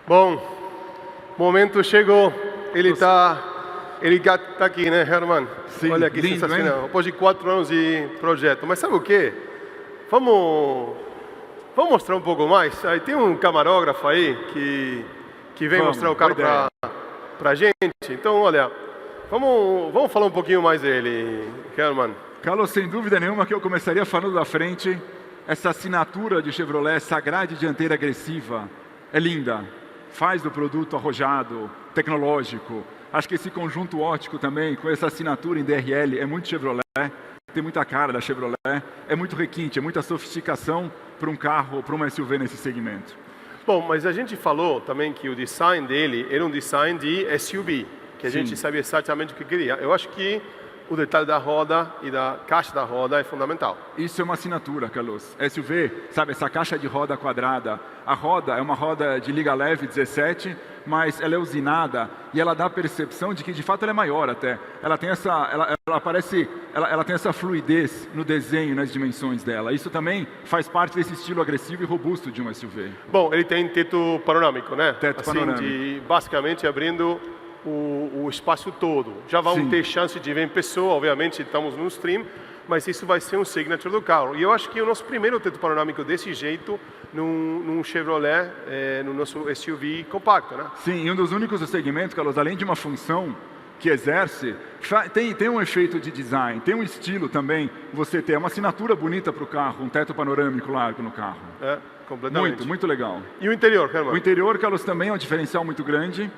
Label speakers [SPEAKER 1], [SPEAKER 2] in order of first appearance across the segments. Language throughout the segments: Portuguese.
[SPEAKER 1] Bom, o momento chegou. Ele tá aqui, né, Herman?
[SPEAKER 2] Sim,
[SPEAKER 1] olha que
[SPEAKER 2] lindo,
[SPEAKER 1] sensacional.
[SPEAKER 2] hein?
[SPEAKER 1] Depois de 4 anos de projeto. Mas sabe o quê? Vamos mostrar um pouco mais? Aí tem um camarógrafo aí que vem mostrar o carro pra gente. Então, olha, vamos falar um pouquinho mais dele, Herman.
[SPEAKER 2] Carlos, sem dúvida nenhuma que eu começaria falando da frente. Essa assinatura de Chevrolet, essa grade dianteira agressiva, é linda. Faz do produto arrojado, tecnológico. Acho que esse conjunto óptico também, com essa assinatura em DRL, é muito Chevrolet. Tem muita cara da Chevrolet. É muito requinte, é muita sofisticação para um carro, para uma SUV nesse segmento.
[SPEAKER 1] Bom, mas a gente falou também que o design dele era um design de SUV, que a gente sabia exatamente o que queria. Eu acho que o detalhe da roda e da caixa da roda é fundamental.
[SPEAKER 2] Isso é uma assinatura, Carlos. SUV, sabe, essa caixa de roda quadrada. A roda é uma roda de liga leve 17, mas ela é usinada e ela dá a percepção de que de fato ela é maior até. Ela tem ela tem essa fluidez no desenho, nas dimensões dela. Isso também faz parte desse estilo agressivo e robusto de um SUV.
[SPEAKER 1] Bom, ele tem teto panorâmico, né?
[SPEAKER 2] Teto panorâmico.
[SPEAKER 1] Basicamente abrindo o espaço todo. Já vão ter chance de ver em pessoa, obviamente estamos no stream, mas isso vai ser um signature do carro. E eu acho que o nosso primeiro teto panorâmico desse jeito num Chevrolet, no nosso SUV compacto, né?
[SPEAKER 2] Sim, e um dos únicos segmentos, Carlos, além de uma função que exerce, tem um efeito de design, tem um estilo também, você ter uma assinatura bonita para o carro, um teto panorâmico largo no carro.
[SPEAKER 1] É, completamente.
[SPEAKER 2] Muito, muito legal.
[SPEAKER 1] E o interior, Herman?
[SPEAKER 2] O interior, Carlos, também é um diferencial muito grande.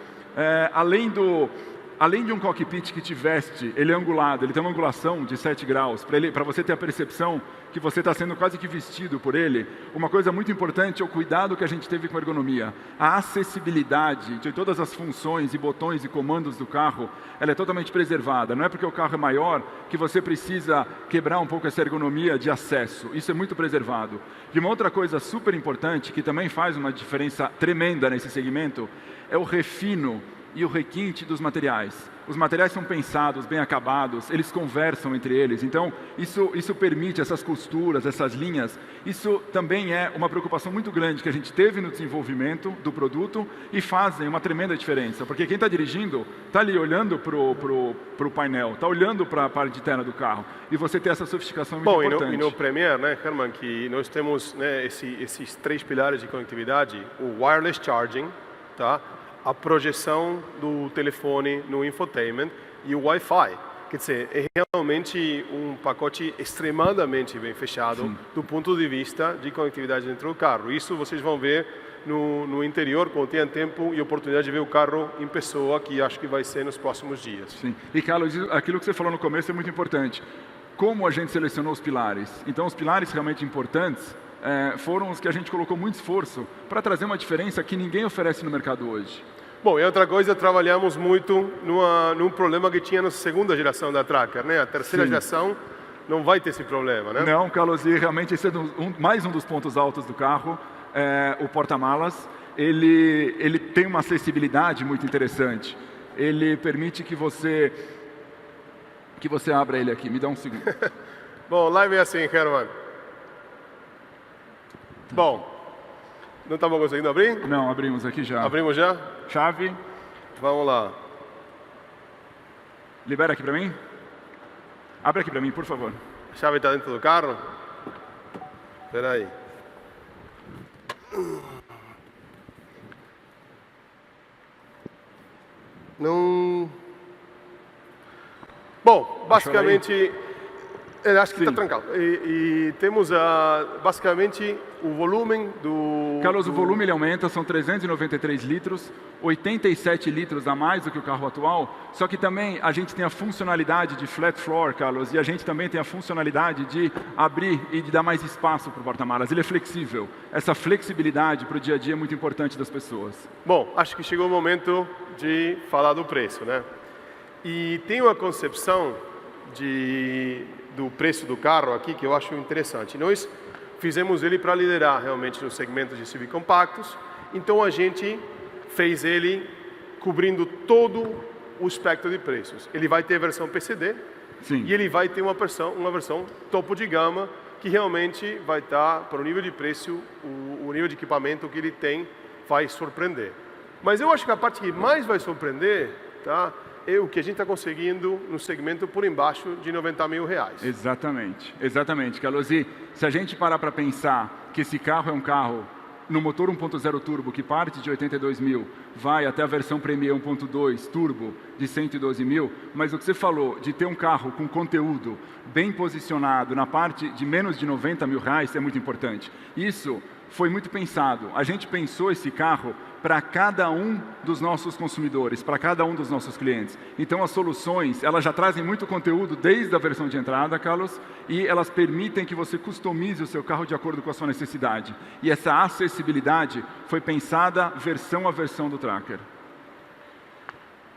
[SPEAKER 2] Além de um cockpit que te veste, ele é angulado, ele tem uma angulação de 7 graus, para você ter a percepção que você está sendo quase que vestido por ele. Uma coisa muito importante é o cuidado que a gente teve com a ergonomia. A acessibilidade de todas as funções e botões e comandos do carro, ela é totalmente preservada. Não é porque o carro é maior que você precisa quebrar um pouco essa ergonomia de acesso. Isso é muito preservado. E uma outra coisa super importante, que também faz uma diferença tremenda nesse segmento, é o refino e o requinte dos materiais. Os materiais são pensados, bem acabados, eles conversam entre eles. Então, isso permite essas costuras, essas linhas. Isso também é uma preocupação muito grande que a gente teve no desenvolvimento do produto e fazem uma tremenda diferença. Porque quem está dirigindo está ali olhando para o painel, está olhando para a parte interna do carro. E você ter essa sofisticação muito importante.
[SPEAKER 1] E no Premier, né, Herman, que nós temos, né, esses 3 pilares de conectividade, o wireless charging, tá? A projeção do telefone no infotainment e o Wi-Fi. Quer dizer, é realmente um pacote extremamente bem fechado do ponto de vista de conectividade dentro do carro. Isso vocês vão ver no interior, quando tenham tempo e oportunidade de ver o carro em pessoa, que acho que vai ser nos próximos dias.
[SPEAKER 2] Sim. E, Carlos, aquilo que você falou no começo é muito importante. Como a gente selecionou os pilares? Então, os pilares realmente importantes foram os que a gente colocou muito esforço para trazer uma diferença que ninguém oferece no mercado hoje.
[SPEAKER 1] Bom, e outra coisa, trabalhamos muito num problema que tinha na segunda geração da Tracker, né? A terceira geração não vai ter esse problema, né?
[SPEAKER 2] Não, Carlos, e realmente esse é mais um dos pontos altos do carro, o porta-malas. Ele tem uma acessibilidade muito interessante. Ele permite que você abra ele aqui. Me dá um segundo.
[SPEAKER 1] Bom, live é assim, Herman. Bom, não estamos conseguindo abrir?
[SPEAKER 2] Não, abrimos aqui já.
[SPEAKER 1] Abrimos já?
[SPEAKER 2] Chave.
[SPEAKER 1] Vamos lá.
[SPEAKER 2] Libera aqui para mim. Abre aqui para mim, por favor.
[SPEAKER 1] A chave está dentro do carro? Espera aí. Não... Bom, basicamente... acho que está trancado. E temos basicamente o volume do...
[SPEAKER 2] Carlos, o volume ele aumenta, são 393 litros, 87 litros a mais do que o carro atual, só que também a gente tem a funcionalidade de flat floor, Carlos, e a gente também tem a funcionalidade de abrir e de dar mais espaço para o porta-malas. Ele é flexível. Essa flexibilidade para o dia a dia é muito importante das pessoas.
[SPEAKER 1] Bom, acho que chegou o momento de falar do preço, né? E tem uma concepção do preço do carro aqui que eu acho interessante. Nós fizemos ele para liderar realmente no segmento de SUV compactos, então a gente fez ele cobrindo todo o espectro de preços. Ele vai ter versão PCD e ele vai ter uma versão topo de gama que realmente vai estar, para o nível de preço, o nível de equipamento que ele tem vai surpreender. Mas eu acho que a parte que mais vai surpreender, tá, é o que a gente está conseguindo no segmento por embaixo de R$90 mil.
[SPEAKER 2] Exatamente, exatamente, Carlos. E se a gente parar para pensar que esse carro é um carro no motor 1.0 turbo que parte de 82 mil, vai até a versão Premier 1.2 turbo de 112 mil, mas o que você falou de ter um carro com conteúdo bem posicionado na parte de menos de R$90 mil é muito importante. Isso foi muito pensado. A gente pensou esse carro para cada um dos nossos consumidores, para cada um dos nossos clientes. Então, as soluções, elas já trazem muito conteúdo desde a versão de entrada, Carlos, e elas permitem que você customize o seu carro de acordo com a sua necessidade. E essa acessibilidade foi pensada versão a versão do Tracker.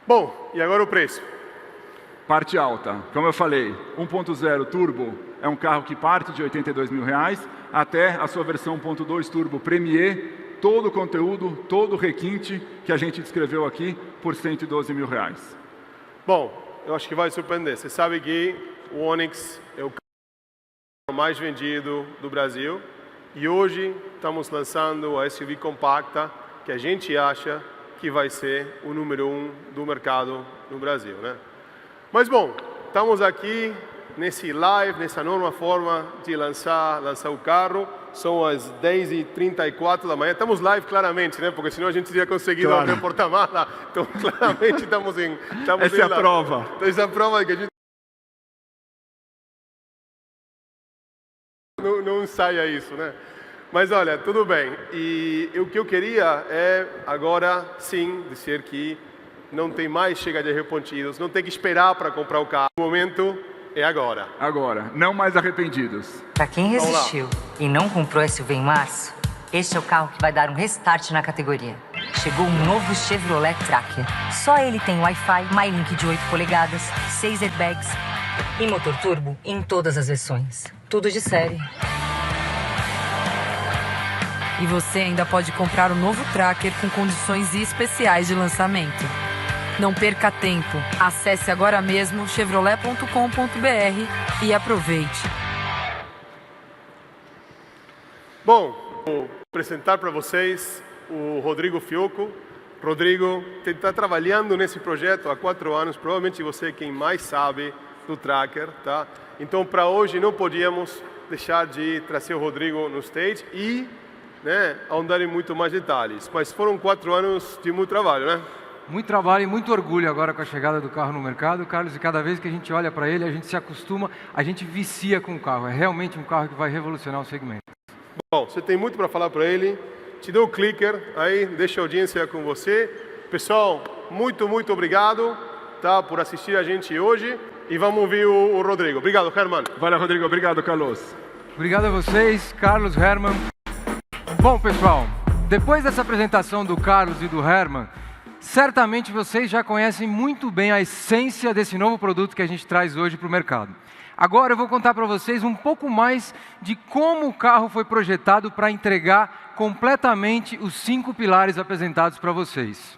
[SPEAKER 1] Bom, e agora o preço?
[SPEAKER 2] Parte alta. Como eu falei, 1.0 turbo é um carro que parte de R$82 mil até a sua versão 1.2 turbo Premier, todo o conteúdo, todo o requinte que a gente descreveu aqui por R$112 mil.
[SPEAKER 1] Bom, eu acho que vai surpreender. Você sabe que o Onix é o carro mais vendido do Brasil e hoje estamos lançando a SUV compacta que a gente acha que vai ser o número 1 do mercado no Brasil, né? Mas bom, estamos aqui nesse live, nessa nova forma de lançar o carro. São as 10h34 da manhã. Estamos live claramente, né? Porque senão a gente teria conseguido abrir o porta-mala. Então, claramente estamos em...
[SPEAKER 2] Essa é a prova.
[SPEAKER 1] Essa é a prova de que a gente não ensaia isso, né? Mas olha, tudo bem. E o que eu queria é agora sim dizer que não tem mais chega de arrependidos, não tem que esperar para comprar o carro. O momento é agora.
[SPEAKER 2] Agora, não mais arrependidos.
[SPEAKER 3] Para quem resistiu e não comprou SUV em março, este é o carro que vai dar um restart na categoria. Chegou um novo Chevrolet Tracker. Só ele tem Wi-Fi, MyLink de 8 polegadas, 6 airbags e motor turbo em todas as versões. Tudo de série.
[SPEAKER 4] E você ainda pode comprar o novo Tracker com condições especiais de lançamento. Não perca tempo. Acesse agora mesmo chevrolet.com.br e aproveite.
[SPEAKER 1] Bom, vou apresentar para vocês o Rodrigo Fiocco. Rodrigo está trabalhando nesse projeto há 4 anos. Provavelmente você é quem mais sabe do Tracker, tá? Então, para hoje, não podíamos deixar de trazer o Rodrigo no stage e, né, ahondar em muito mais detalhes. Mas foram 4 anos de muito trabalho, né?
[SPEAKER 5] Muito trabalho e muito orgulho agora com a chegada do carro no mercado, Carlos, e cada vez que a gente olha para ele, a gente se acostuma, a gente vicia com o carro. É realmente um carro que vai revolucionar o segmento.
[SPEAKER 1] Bom, você tem muito para falar para ele. Te dou o clicker aí, deixa a audiência com você. Pessoal, muito obrigado, tá, por assistir a gente hoje. E vamos ouvir o Rodrigo. Obrigado, Herman.
[SPEAKER 2] Valeu, Rodrigo. Obrigado, Carlos.
[SPEAKER 5] Obrigado a vocês, Carlos, Herman. Bom, pessoal, depois dessa apresentação do Carlos e do Herman, certamente vocês já conhecem muito bem a essência desse novo produto que a gente traz hoje para o mercado. Agora eu vou contar para vocês um pouco mais de como o carro foi projetado para entregar completamente os 5 pilares apresentados para vocês.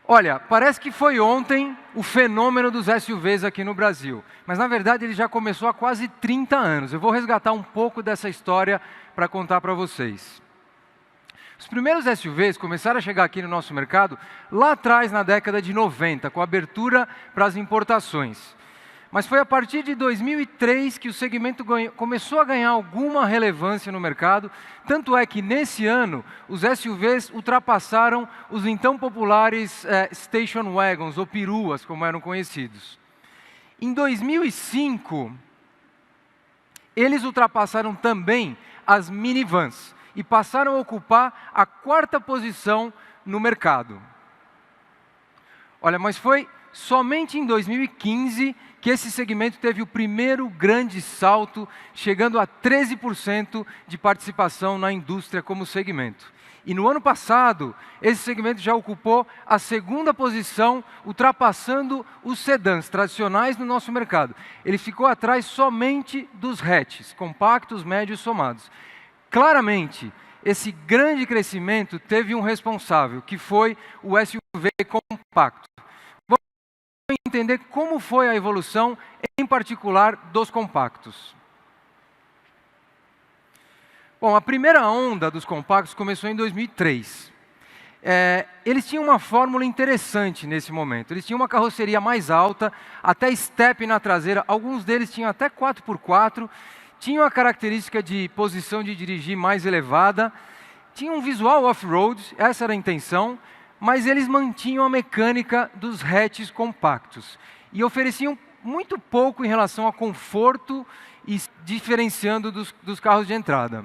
[SPEAKER 5] Olha, parece que foi ontem o fenômeno dos SUVs aqui no Brasil, mas na verdade ele já começou há quase 30 anos. Eu vou resgatar um pouco dessa história para contar para vocês. Os primeiros SUVs começaram a chegar aqui no nosso mercado lá atrás, na década de 90, com a abertura para as importações. Mas foi a partir de 2003 que o segmento começou a ganhar alguma relevância no mercado, tanto é que nesse ano os SUVs ultrapassaram os então populares station wagons, ou peruas, como eram conhecidos. Em 2005, eles ultrapassaram também as minivans e passaram a ocupar a 4ª posição no mercado. Olha, mas foi somente em 2015 que esse segmento teve o primeiro grande salto, chegando a 13% de participação na indústria como segmento. E no ano passado, esse segmento já ocupou a 2ª posição, ultrapassando os sedãs tradicionais no nosso mercado. Ele ficou atrás somente dos hatches, compactos, médios somados. Claramente, esse grande crescimento teve um responsável, que foi o SUV compacto. Vamos entender como foi a evolução, em particular, dos compactos. Bom, a primeira onda dos compactos começou em 2003. eles tinham uma fórmula interessante nesse momento. Eles tinham uma carroceria mais alta, até step na traseira, alguns deles tinham até 4x4, tinham a característica de posição de dirigir mais elevada, tinham um visual off-road, essa era a intenção, mas eles mantinham a mecânica dos hatches compactos e ofereciam muito pouco em relação a conforto e diferenciando dos carros de entrada.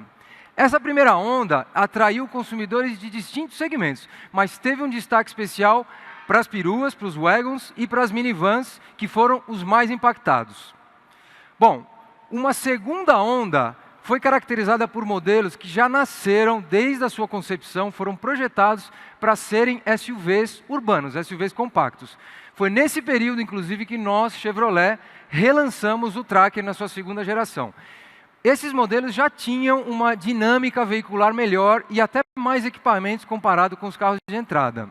[SPEAKER 5] Essa primeira onda atraiu consumidores de distintos segmentos, mas teve um destaque especial para as peruas, para os wagons e para as minivans, que foram os mais impactados. Bom, uma segunda onda foi caracterizada por modelos que já nasceram desde a sua concepção, foram projetados para serem SUVs urbanos, SUVs compactos. Foi nesse período, inclusive, que nós, Chevrolet, relançamos o Tracker na sua segunda geração. Esses modelos já tinham uma dinâmica veicular melhor e até mais equipamentos comparado com os carros de entrada.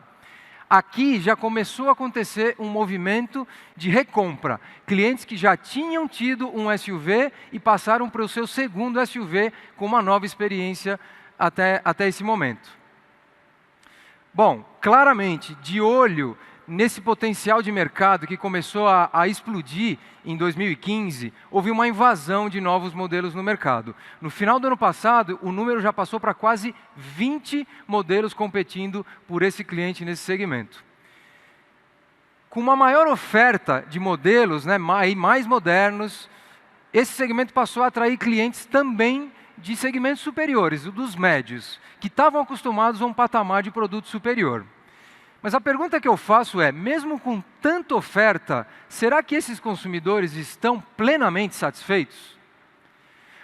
[SPEAKER 5] Aqui já começou a acontecer um movimento de recompra. Clientes que já tinham tido um SUV e passaram para o seu segundo SUV com uma nova experiência até esse momento. Bom, claramente, de olho nesse potencial de mercado que começou a explodir em 2015, houve uma invasão de novos modelos no mercado. No final do ano passado, o número já passou para quase 20 modelos competindo por esse cliente nesse segmento. Com uma maior oferta de modelos, mais modernos, esse segmento passou a atrair clientes também de segmentos superiores, dos médios, que estavam acostumados a um patamar de produto superior. Mas a pergunta que eu faço é, mesmo com tanta oferta, será que esses consumidores estão plenamente satisfeitos?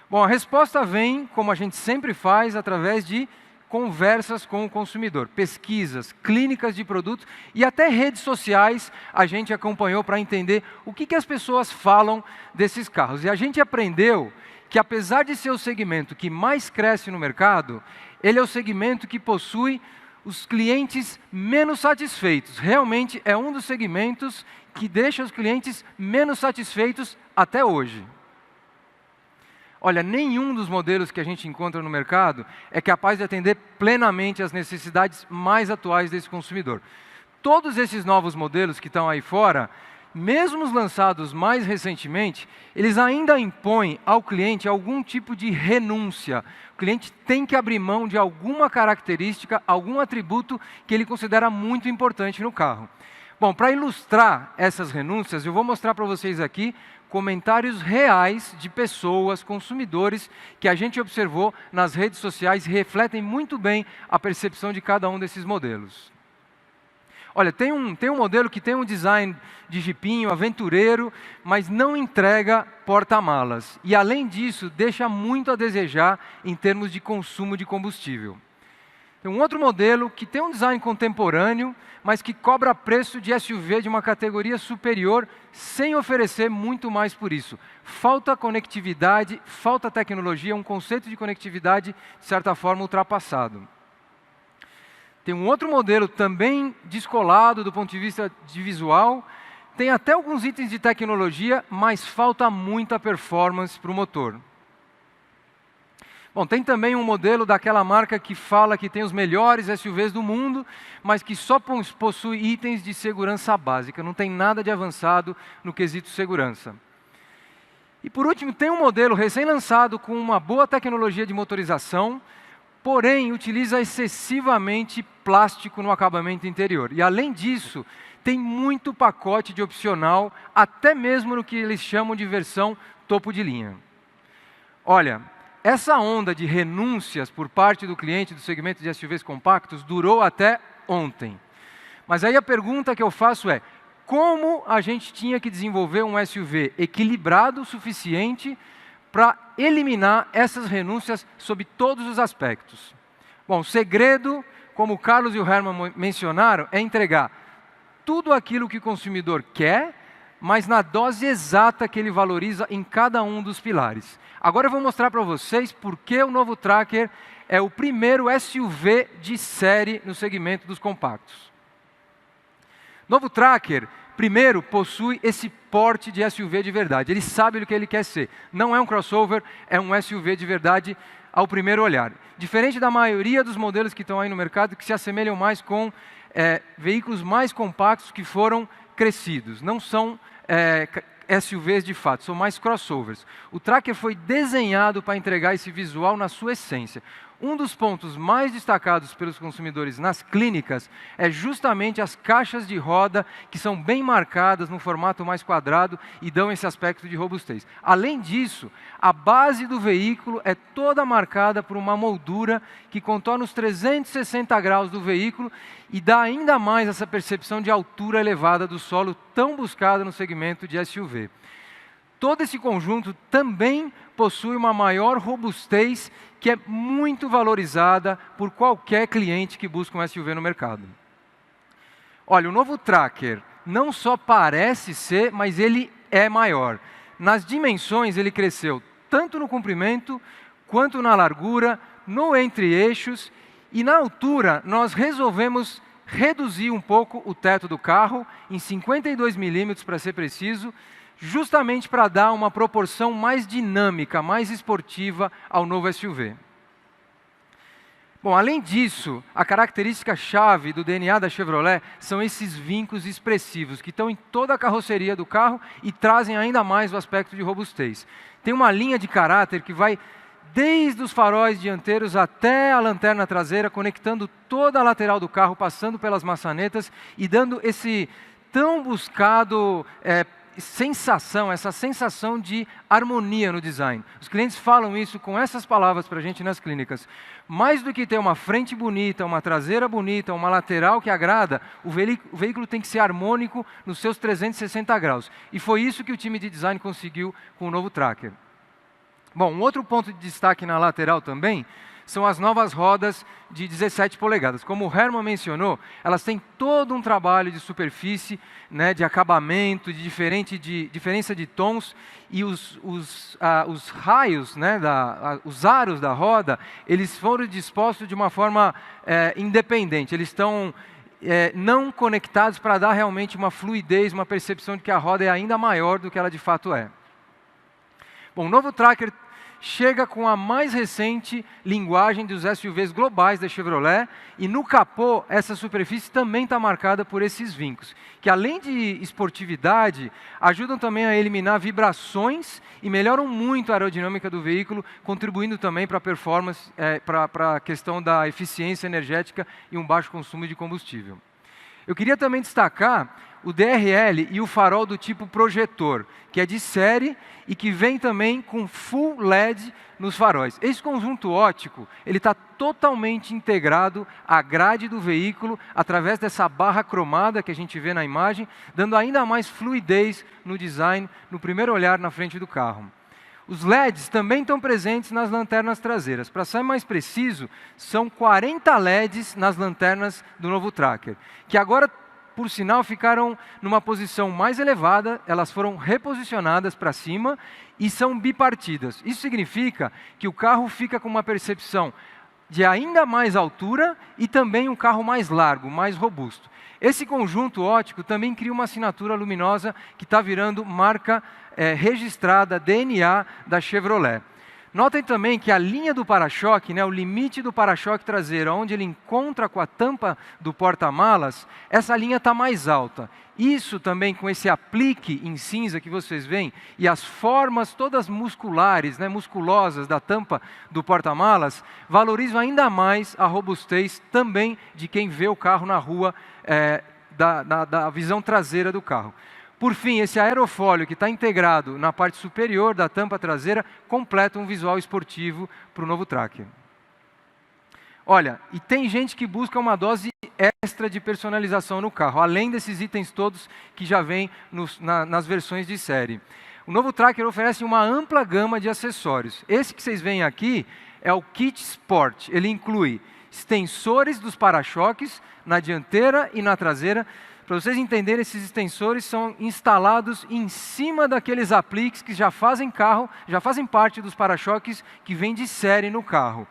[SPEAKER 5] Bom, a resposta vem, como a gente sempre faz, através de conversas com o consumidor, pesquisas, clínicas de produtos e até redes sociais a gente acompanhou para entender o que as pessoas falam desses carros. E a gente aprendeu que, apesar de ser o segmento que mais cresce no mercado, ele é o segmento que possui os clientes menos satisfeitos. Realmente é um dos segmentos que deixa os clientes menos satisfeitos até hoje. Olha, nenhum dos modelos que a gente encontra no mercado é capaz de atender plenamente às necessidades mais atuais desse consumidor. Todos esses novos modelos que estão aí fora, mesmo os lançados mais recentemente, eles ainda impõem ao cliente algum tipo de renúncia. O cliente tem que abrir mão de alguma característica, algum atributo que ele considera muito importante no carro. Bom, para ilustrar essas renúncias, eu vou mostrar para vocês aqui comentários reais de pessoas, consumidores, que a gente observou nas redes sociais e refletem muito bem a percepção de cada um desses modelos. Olha, tem um modelo que tem um design de jipinho, aventureiro, mas não entrega porta-malas. E, além disso, deixa muito a desejar em termos de consumo de combustível. Tem um outro modelo que tem um design contemporâneo, mas que cobra preço de SUV de uma categoria superior, sem oferecer muito mais por isso. Falta conectividade, falta tecnologia, um conceito de conectividade, de certa forma, ultrapassado. Tem um outro modelo também descolado do ponto de vista de visual, tem até alguns itens de tecnologia, mas falta muita performance para o motor. Bom, tem também um modelo daquela marca que fala que tem os melhores SUVs do mundo, mas que só possui itens de segurança básica, não tem nada de avançado no quesito segurança. E por último, tem um modelo recém-lançado com uma boa tecnologia de motorização, porém utiliza excessivamente plástico no acabamento interior. E além disso, tem muito pacote de opcional, até mesmo no que eles chamam de versão topo de linha. Olha, essa onda de renúncias por parte do cliente do segmento de SUVs compactos durou até ontem. Mas aí a pergunta que eu faço é, como a gente tinha que desenvolver um SUV equilibrado o suficiente para eliminar essas renúncias sob todos os aspectos? Bom, o segredo, como o Carlos e o Herman mencionaram, é entregar tudo aquilo que o consumidor quer, mas na dose exata que ele valoriza em cada um dos pilares. Agora eu vou mostrar para vocês por que o novo Tracker é o primeiro SUV de série no segmento dos compactos. Novo Tracker Primeiro, possui esse porte de SUV de verdade. Ele sabe o que ele quer ser. Não é um crossover, é um SUV de verdade ao primeiro olhar. Diferente da maioria dos modelos que estão aí no mercado, que se assemelham mais com veículos mais compactos que foram crescidos. Não são SUVs de fato, são mais crossovers. O Tracker foi desenhado para entregar esse visual na sua essência. Um dos pontos mais destacados pelos consumidores nas clínicas é justamente as caixas de roda, que são bem marcadas no formato mais quadrado e dão esse aspecto de robustez. Além disso, a base do veículo é toda marcada por uma moldura que contorna os 360 graus do veículo e dá ainda mais essa percepção de altura elevada do solo tão buscada no segmento de SUV. Todo esse conjunto também possui uma maior robustez que é muito valorizada por qualquer cliente que busca um SUV no mercado. Olha, o novo Tracker não só parece ser, mas ele é maior. Nas dimensões ele cresceu tanto no comprimento, quanto na largura, no entre-eixos e na altura nós resolvemos reduzir um pouco o teto do carro, em 52 milímetros para ser preciso, justamente para dar uma proporção mais dinâmica, mais esportiva ao novo SUV. Bom, além disso, a característica-chave do DNA da Chevrolet são esses vincos expressivos, que estão em toda a carroceria do carro e trazem ainda mais o aspecto de robustez. Tem uma linha de caráter que vai desde os faróis dianteiros até a lanterna traseira, conectando toda a lateral do carro, passando pelas maçanetas e dando esse tão buscado essa sensação de harmonia no design. Os clientes falam isso com essas palavras para a gente nas clínicas. Mais do que ter uma frente bonita, uma traseira bonita, uma lateral que agrada, o veículo tem que ser harmônico nos seus 360 graus. E foi isso que o time de design conseguiu com o novo Tracker. Bom, um outro ponto de destaque na lateral também são as novas rodas de 17 polegadas. Como o Herman mencionou, elas têm todo um trabalho de superfície, né, de acabamento, de diferença de tons, e os raios, né, os aros da roda, eles foram dispostos de uma forma independente. Eles estão não conectados para dar realmente uma fluidez, uma percepção de que a roda é ainda maior do que ela de fato é. Bom, o novo Tracker chega com a mais recente linguagem dos SUVs globais da Chevrolet e no capô essa superfície também está marcada por esses vincos, que além de esportividade, ajudam também a eliminar vibrações e melhoram muito a aerodinâmica do veículo, contribuindo também para a performance, para a questão da eficiência energética e um baixo consumo de combustível. Eu queria também destacar o DRL e o farol do tipo projetor, que é de série e que vem também com full LED nos faróis. Esse conjunto óptico, ele está totalmente integrado à grade do veículo através dessa barra cromada que a gente vê na imagem, dando ainda mais fluidez no design, no primeiro olhar na frente do carro. Os LEDs também estão presentes nas lanternas traseiras. Para ser mais preciso, são 40 LEDs nas lanternas do novo Tracker, que agora, por sinal, ficaram numa posição mais elevada, elas foram reposicionadas para cima e são bipartidas. Isso significa que o carro fica com uma percepção de ainda mais altura e também um carro mais largo, mais robusto. Esse conjunto óptico também cria uma assinatura luminosa que está virando marca registrada, DNA da Chevrolet. Notem também que a linha do para-choque, né, o limite do para-choque traseiro, onde ele encontra com a tampa do porta-malas, essa linha está mais alta. Isso também com esse aplique em cinza que vocês veem e as formas todas musculares, né, musculosas da tampa do porta-malas, valorizam ainda mais a robustez também de quem vê o carro na rua, da visão traseira do carro. Por fim, esse aerofólio que está integrado na parte superior da tampa traseira completa um visual esportivo para o novo Tracker. Olha, e tem gente que busca uma dose extra de personalização no carro, além desses itens todos que já vêm nas versões de série. O novo Tracker oferece uma ampla gama de acessórios. Esse que vocês veem aqui é o Kit Sport. Ele inclui extensores dos para-choques na dianteira e na traseira, Para vocês entenderem, esses extensores são instalados em cima daqueles apliques que já fazem parte dos para-choques que vêm de série no carro.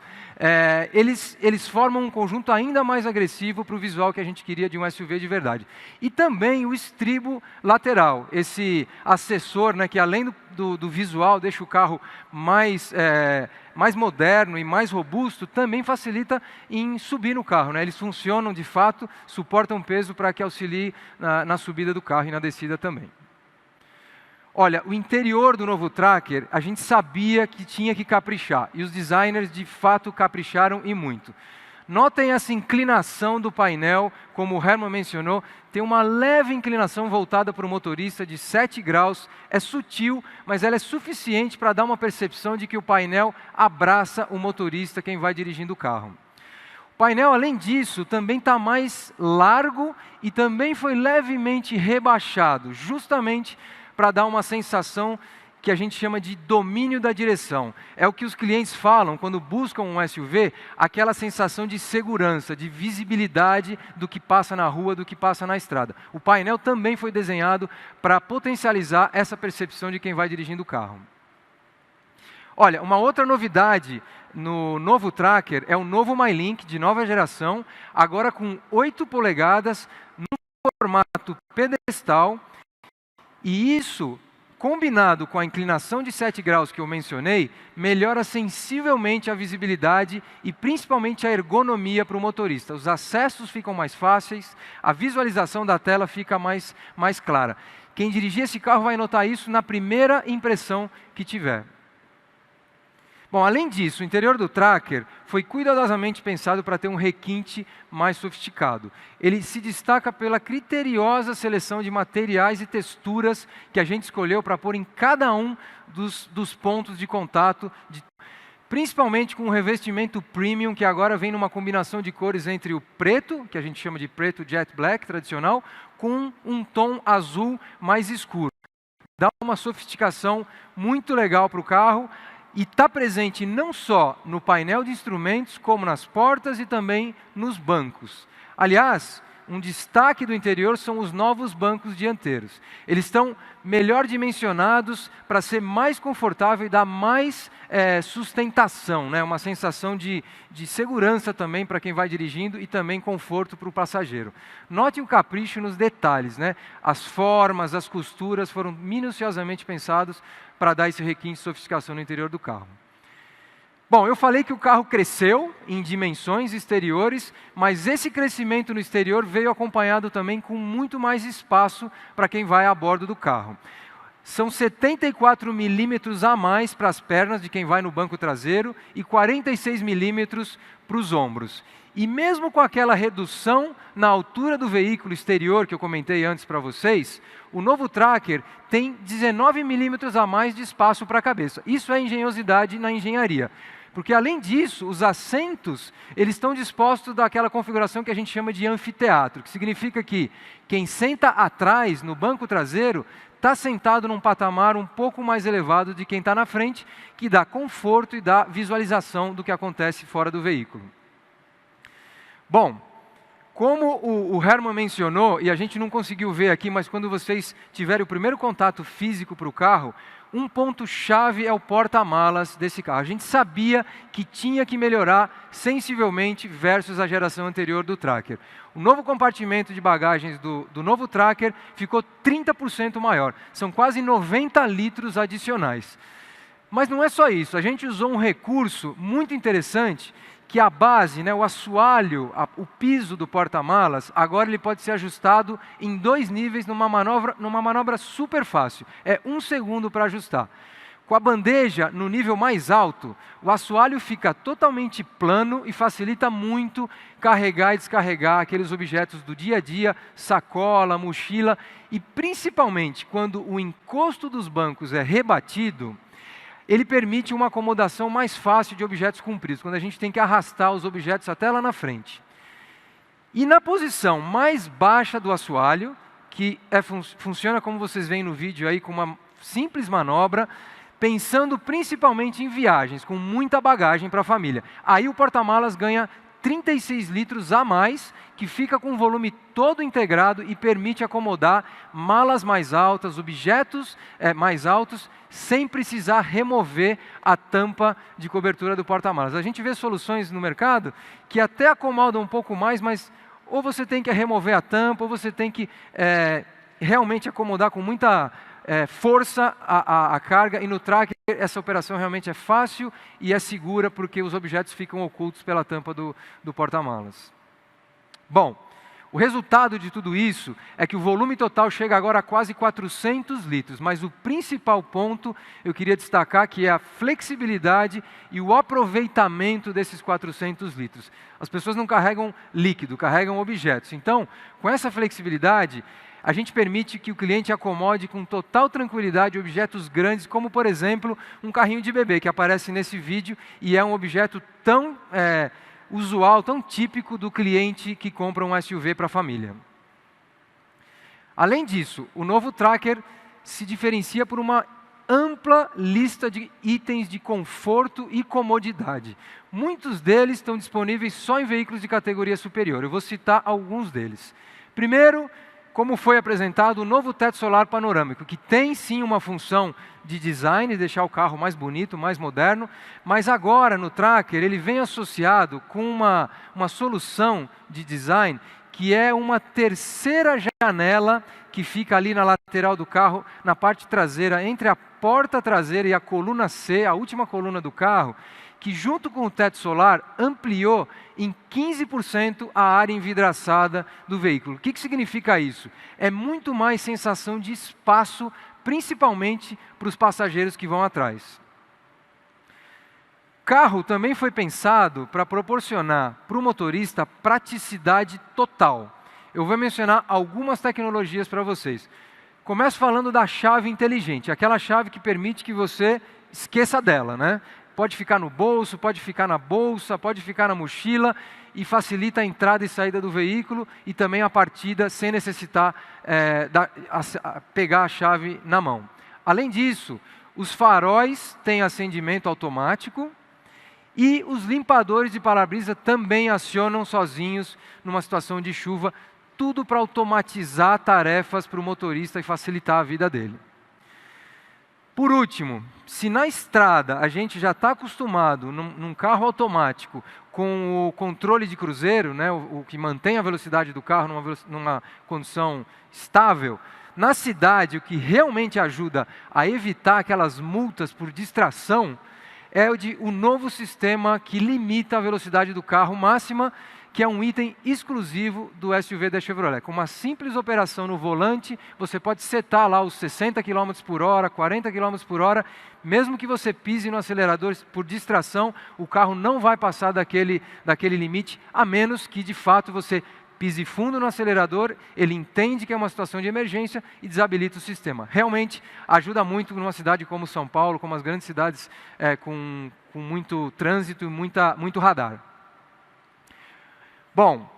[SPEAKER 5] Eles formam um conjunto ainda mais agressivo para o visual que a gente queria de um SUV de verdade. E também o estribo lateral, esse acessor, né, que além do visual deixa o carro mais moderno e mais robusto, também facilita em subir no carro, né? Eles funcionam de fato, suportam peso para que auxilie na subida do carro e na descida também. Olha, o interior do novo Tracker, a gente sabia que tinha que caprichar, e os designers de fato capricharam e muito. Notem essa inclinação do painel, como o Herman mencionou, tem uma leve inclinação voltada para o motorista de 7 graus, é sutil, mas ela é suficiente para dar uma percepção de que o painel abraça o motorista, quem vai dirigindo o carro. O painel, além disso, também está mais largo e também foi levemente rebaixado, justamente para dar uma sensação que a gente chama de domínio da direção. É o que os clientes falam quando buscam um SUV, aquela sensação de segurança, de visibilidade do que passa na rua, do que passa na estrada. O painel também foi desenhado para potencializar essa percepção de quem vai dirigindo o carro. Olha, uma outra novidade no novo Tracker é o novo MyLink de nova geração, agora com 8 polegadas, no formato pedestal. E isso, combinado com a inclinação de 7 graus que eu mencionei, melhora sensivelmente a visibilidade e principalmente a ergonomia para o motorista. Os acessos ficam mais fáceis, a visualização da tela fica mais clara. Quem dirigir esse carro vai notar isso na primeira impressão que tiver. Bom, além disso, o interior do Tracker foi cuidadosamente pensado para ter um requinte mais sofisticado. Ele se destaca pela criteriosa seleção de materiais e texturas que a gente escolheu para pôr em cada um dos pontos de contato, principalmente com o revestimento premium, que agora vem numa combinação de cores entre o preto, que a gente chama de preto jet black tradicional, com um tom azul mais escuro. Dá uma sofisticação muito legal para o carro. E está presente não só no painel de instrumentos, como nas portas e também nos bancos. Aliás, um destaque do interior são os novos bancos dianteiros. Eles estão melhor dimensionados para ser mais confortável e dar mais sustentação, né? Uma sensação de segurança também para quem vai dirigindo e também conforto para o passageiro. Note o capricho nos detalhes, né? As formas, as costuras foram minuciosamente pensados para dar esse requinte de sofisticação no interior do carro. Bom, eu falei que o carro cresceu em dimensões exteriores, mas esse crescimento no exterior veio acompanhado também com muito mais espaço para quem vai a bordo do carro. São 74 milímetros a mais para as pernas de quem vai no banco traseiro e 46 milímetros para os ombros. E mesmo com aquela redução na altura do veículo exterior que eu comentei antes para vocês, o novo Tracker tem 19 milímetros a mais de espaço para a cabeça. Isso é engenhosidade na engenharia. Porque, além disso, os assentos eles estão dispostos daquela configuração que a gente chama de anfiteatro, que significa que quem senta atrás, no banco traseiro, está sentado num patamar um pouco mais elevado de quem está na frente, que dá conforto e dá visualização do que acontece fora do veículo. Bom, como o Herman mencionou, e a gente não conseguiu ver aqui, mas quando vocês tiverem o primeiro contato físico para o carro, um ponto-chave é o porta-malas desse carro. A gente sabia que tinha que melhorar sensivelmente versus a geração anterior do Tracker. O novo compartimento de bagagens do novo Tracker ficou 30% maior. São quase 90 litros adicionais. Mas não é só isso. A gente usou um recurso muito interessante, que a base, né, o assoalho, o piso do porta-malas, agora ele pode ser ajustado em 2 níveis numa manobra super fácil. É 1 segundo para ajustar. Com a bandeja no nível mais alto, o assoalho fica totalmente plano e facilita muito carregar e descarregar aqueles objetos do dia a dia, sacola, mochila, e principalmente quando o encosto dos bancos é rebatido, ele permite uma acomodação mais fácil de objetos compridos, quando a gente tem que arrastar os objetos até lá na frente. E na posição mais baixa do assoalho, que funciona como vocês veem no vídeo aí, com uma simples manobra, pensando principalmente em viagens, com muita bagagem para a família. Aí o porta-malas ganha 36 litros a mais, que fica com o volume todo integrado e permite acomodar malas mais altas, objetos mais altos, sem precisar remover a tampa de cobertura do porta-malas. A gente vê soluções no mercado que até acomodam um pouco mais, mas ou você tem que remover a tampa, ou você tem que realmente acomodar com muita força a carga, e no Tracker essa operação realmente é fácil e é segura, porque os objetos ficam ocultos pela tampa do porta-malas. Bom, o resultado de tudo isso é que o volume total chega agora a quase 400 litros, mas o principal ponto eu queria destacar que é a flexibilidade e o aproveitamento desses 400 litros. As pessoas não carregam líquido, carregam objetos. Então, com essa flexibilidade, a gente permite que o cliente acomode com total tranquilidade objetos grandes, como, por exemplo, um carrinho de bebê, que aparece nesse vídeo, e é um objeto tão usual, tão típico do cliente que compra um SUV para a família. Além disso, o novo Tracker se diferencia por uma ampla lista de itens de conforto e comodidade. Muitos deles estão disponíveis só em veículos de categoria superior. Eu vou citar alguns deles. Primeiro, como foi apresentado, o novo teto solar panorâmico, que tem sim uma função de design, deixar o carro mais bonito, mais moderno, mas agora no Tracker ele vem associado com uma solução de design que é uma terceira janela que fica ali na lateral do carro, na parte traseira, entre a porta traseira e a coluna C, a última coluna do carro, que junto com o teto solar ampliou em 15% a área envidraçada do veículo. O que significa isso? É muito mais sensação de espaço, principalmente para os passageiros que vão atrás. O carro também foi pensado para proporcionar para o motorista praticidade total. Eu vou mencionar algumas tecnologias para vocês. Começo falando da chave inteligente, aquela chave que permite que você esqueça dela, né? Pode ficar no bolso, pode ficar na bolsa, pode ficar na mochila e facilita a entrada e saída do veículo e também a partida sem necessitar pegar a chave na mão. Além disso, os faróis têm acendimento automático e os limpadores de para-brisa também acionam sozinhos numa situação de chuva, tudo para automatizar tarefas para o motorista e facilitar a vida dele. Por último, se na estrada a gente já está acostumado num carro automático com o controle de cruzeiro, né, o que mantém a velocidade do carro numa condição estável, na cidade o que realmente ajuda a evitar aquelas multas por distração é o novo sistema que limita a velocidade do carro máxima, que é um item exclusivo do SUV da Chevrolet. Com uma simples operação no volante, você pode setar lá os 60 km por hora, 40 km por hora, mesmo que você pise no acelerador por distração, o carro não vai passar daquele limite, a menos que de fato você pise fundo no acelerador, ele entende que é uma situação de emergência e desabilita o sistema. Realmente ajuda muito numa cidade como São Paulo, como as grandes cidades com muito trânsito e muito radar. Bom,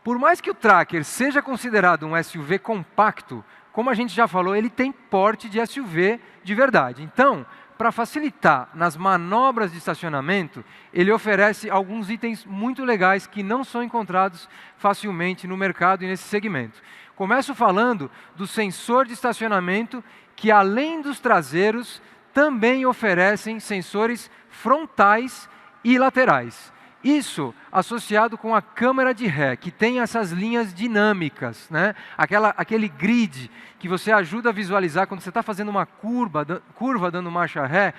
[SPEAKER 5] por mais que o Tracker seja considerado um SUV compacto, como a gente já falou, ele tem porte de SUV de verdade. Então, para facilitar nas manobras de estacionamento, ele oferece alguns itens muito legais que não são encontrados facilmente no mercado e nesse segmento. Começo falando do sensor de estacionamento, que além dos traseiros, também oferecem sensores frontais e laterais. Isso associado com a câmera de ré, que tem essas linhas dinâmicas, né? Aquele grid que você ajuda a visualizar quando você está fazendo uma curva dando marcha ré,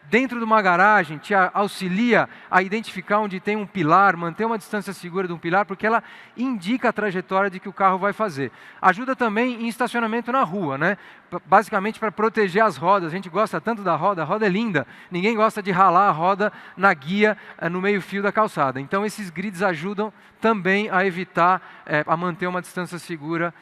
[SPEAKER 5] dentro de uma garagem, te auxilia a identificar onde tem um pilar, manter uma distância segura de um pilar, porque ela indica a trajetória de que o carro vai fazer. Ajuda também em estacionamento na rua, né? Basicamente para proteger as rodas. A gente gosta tanto da roda, a roda é linda, ninguém gosta de ralar a roda na guia, no meio-fio da calçada. Então esses grids ajudam também a evitar, a manter uma distância segura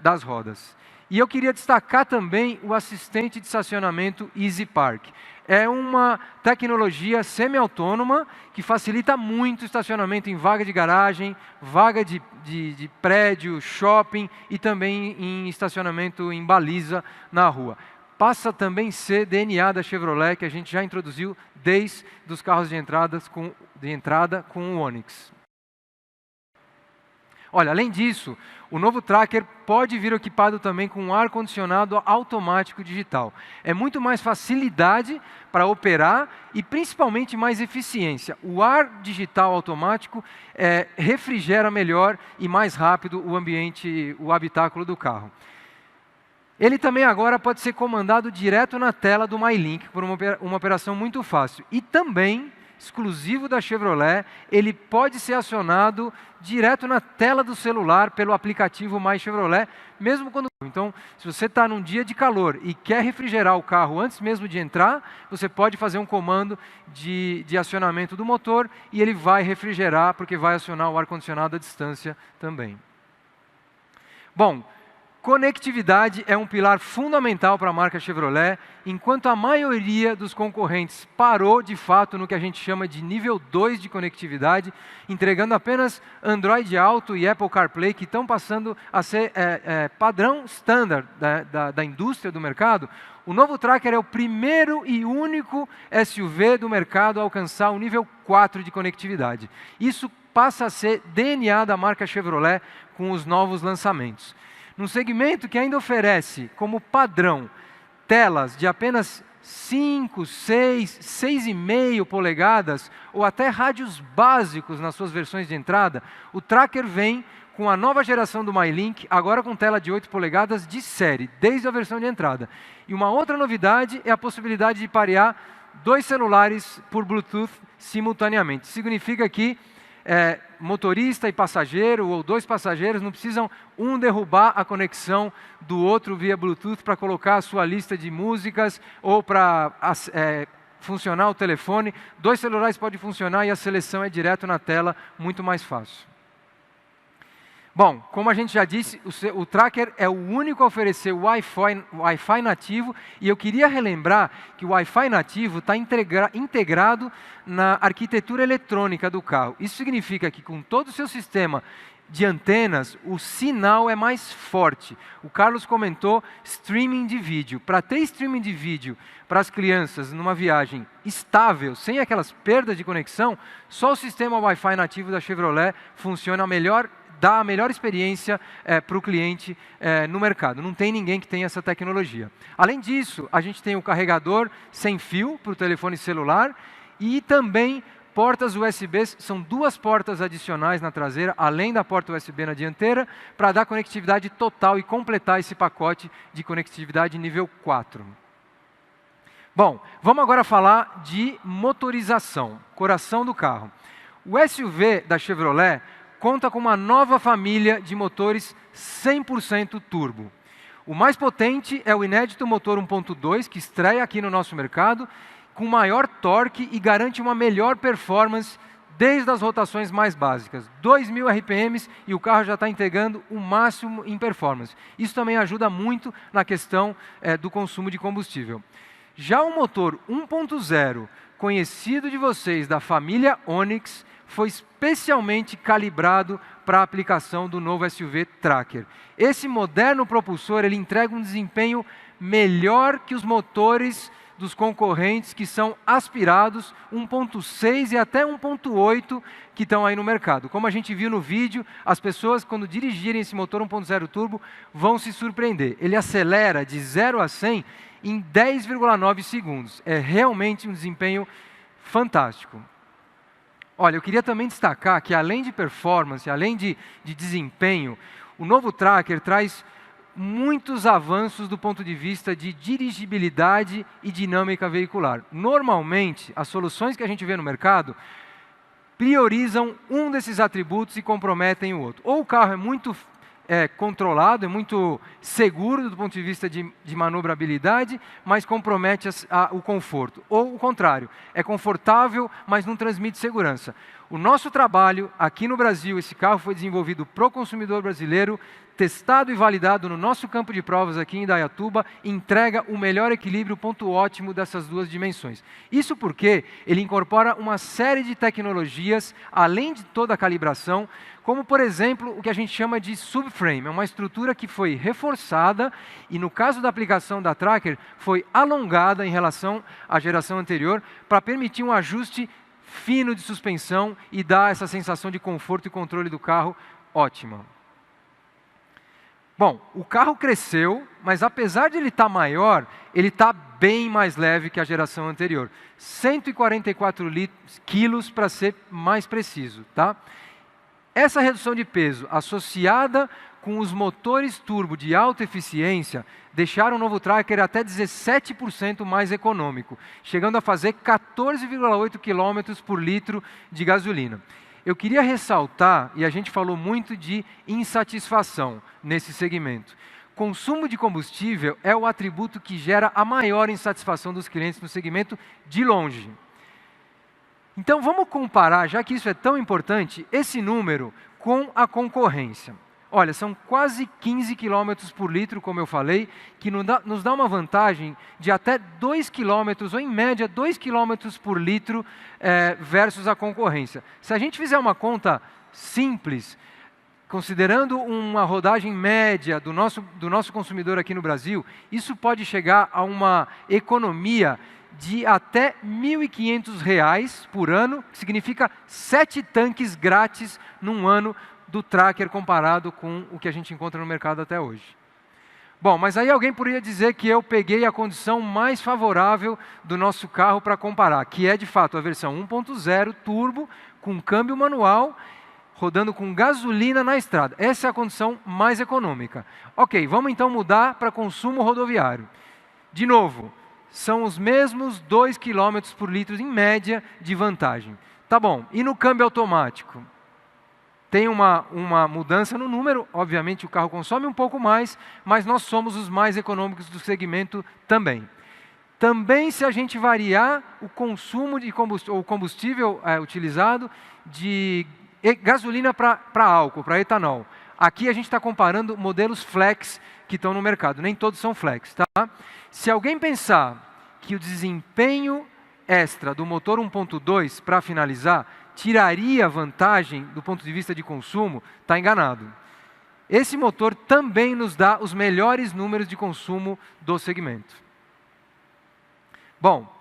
[SPEAKER 5] das rodas. E eu queria destacar também o assistente de estacionamento Easy Park. É uma tecnologia semi-autônoma que facilita muito o estacionamento em vaga de garagem, vaga de prédio, shopping e também em estacionamento em baliza na rua. Passa também a ser DNA da Chevrolet, que a gente já introduziu desde os carros de entrada com o Onix. Olha, além disso, o novo Tracker pode vir equipado também com um ar-condicionado automático digital. É muito mais facilidade para operar e principalmente mais eficiência. O ar digital automático refrigera melhor e mais rápido o ambiente, o habitáculo do carro. Ele também agora pode ser comandado direto na tela do MyLink por uma operação muito fácil. E também, exclusivo da Chevrolet, ele pode ser acionado direto na tela do celular pelo aplicativo My Chevrolet, mesmo quando... Então, se você está num dia de calor e quer refrigerar o carro antes mesmo de entrar, você pode fazer um comando de acionamento do motor e ele vai refrigerar, porque vai acionar o ar-condicionado à distância também. Bom, conectividade é um pilar fundamental para a marca Chevrolet, enquanto a maioria dos concorrentes parou, de fato, no que a gente chama de nível 2 de conectividade, entregando apenas Android Auto e Apple CarPlay, que estão passando a ser padrão standard da indústria do mercado. O novo Tracker é o primeiro e único SUV do mercado a alcançar o nível 4 de conectividade. Isso passa a ser DNA da marca Chevrolet com os novos lançamentos. Num segmento que ainda oferece como padrão telas de apenas 5, 6, 6,5 polegadas ou até rádios básicos nas suas versões de entrada, o Tracker vem com a nova geração do MyLink, agora com tela de 8 polegadas de série, desde a versão de entrada. E uma outra novidade é a possibilidade de parear 2 celulares por Bluetooth simultaneamente. Significa que motorista e passageiro, ou 2 passageiros, não precisam um derrubar a conexão do outro via Bluetooth para colocar a sua lista de músicas ou para funcionar o telefone. 2 celulares podem funcionar e a seleção é direto na tela, muito mais fácil. Bom, como a gente já disse, o Tracker é o único a oferecer Wi-Fi nativo, e eu queria relembrar que o Wi-Fi nativo está integrado na arquitetura eletrônica do carro. Isso significa que com todo o seu sistema de antenas, o sinal é mais forte. O Carlos comentou streaming de vídeo. Para ter streaming de vídeo para as crianças numa viagem estável, sem aquelas perdas de conexão, só o sistema Wi-Fi nativo da Chevrolet funciona melhor, dá a melhor experiência para o cliente no mercado. Não tem ninguém que tenha essa tecnologia. Além disso, a gente tem o carregador sem fio para o telefone celular e também portas USB, são 2 portas adicionais na traseira, além da porta USB na dianteira, para dar conectividade total e completar esse pacote de conectividade nível 4. Bom, vamos agora falar de motorização, coração do carro. O SUV da Chevrolet conta com uma nova família de motores 100% turbo. O mais potente é o inédito motor 1.2, que estreia aqui no nosso mercado, com maior torque e garante uma melhor performance desde as rotações mais básicas. 2.000 RPMs e o carro já está entregando o máximo em performance. Isso também ajuda muito na questão do consumo de combustível. Já o motor 1.0, conhecido de vocês da família Onix, foi especialmente calibrado para a aplicação do novo SUV Tracker. Esse moderno propulsor ele entrega um desempenho melhor que os motores dos concorrentes que são aspirados, 1.6 e até 1.8 que estão aí no mercado. Como a gente viu no vídeo, as pessoas, quando dirigirem esse motor 1.0 turbo, vão se surpreender. Ele acelera de 0 a 100 em 10,9 segundos. É realmente um desempenho fantástico. Olha, eu queria também destacar que, além de performance, além de desempenho, o novo Tracker traz muitos avanços do ponto de vista de dirigibilidade e dinâmica veicular. Normalmente, as soluções que a gente vê no mercado priorizam um desses atributos e comprometem o outro. Ou o carro é muito controlado, é muito seguro do ponto de vista de manobrabilidade, mas compromete o conforto. Ou o contrário, é confortável, mas não transmite segurança. O nosso trabalho aqui no Brasil, esse carro foi desenvolvido para o consumidor brasileiro, testado e validado no nosso campo de provas aqui em Indaiatuba, entrega o melhor equilíbrio, ponto ótimo dessas 2 dimensões. Isso porque ele incorpora uma série de tecnologias, além de toda a calibração, como, por exemplo, o que a gente chama de subframe. É uma estrutura que foi reforçada e, no caso da aplicação da Tracker, foi alongada em relação à geração anterior para permitir um ajuste fino de suspensão e dar essa sensação de conforto e controle do carro ótima. Bom, o carro cresceu, mas apesar de ele estar maior, ele está bem mais leve que a geração anterior. 144 quilos para ser mais preciso, tá? Essa redução de peso, associada com os motores turbo de alta eficiência, deixaram o novo Tracker até 17% mais econômico, chegando a fazer 14,8 km por litro de gasolina. Eu queria ressaltar, e a gente falou muito de insatisfação nesse segmento. Consumo de combustível é o atributo que gera a maior insatisfação dos clientes no segmento de longe. Então vamos comparar, já que isso é tão importante, esse número com a concorrência. Olha, são quase 15 km por litro, como eu falei, que nos dá uma vantagem de até 2 km, ou em média 2 km por litro versus a concorrência. Se a gente fizer uma conta simples, considerando uma rodagem média do nosso consumidor aqui no Brasil, isso pode chegar a uma economia de até R$ 1.500 por ano, que significa 7 tanques grátis num ano do Tracker comparado com o que a gente encontra no mercado até hoje. Bom, mas aí alguém poderia dizer que eu peguei a condição mais favorável do nosso carro para comparar, que é de fato a versão 1.0 turbo, com câmbio manual, rodando com gasolina na estrada. Essa é a condição mais econômica. Ok, vamos então mudar para consumo rodoviário. De novo, são os mesmos 2 km por litro em média de vantagem. Tá bom, e no câmbio automático? Tem uma mudança no número, obviamente o carro consome um pouco mais, mas nós somos os mais econômicos do segmento também. Também se a gente variar o consumo de combustível utilizado de gasolina para álcool, para etanol. Aqui a gente está comparando modelos flex que estão no mercado, nem todos são flex. Tá? Se alguém pensar que o desempenho extra do motor 1.2, para finalizar, tiraria vantagem do ponto de vista de consumo, está enganado. Esse motor também nos dá os melhores números de consumo do segmento. Bom,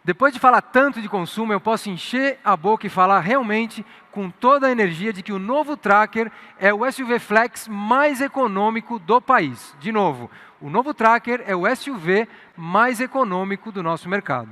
[SPEAKER 5] depois de falar tanto de consumo, eu posso encher a boca e falar realmente com toda a energia de que o novo Tracker é o SUV Flex mais econômico do país. De novo, o novo Tracker é o SUV mais econômico do nosso mercado.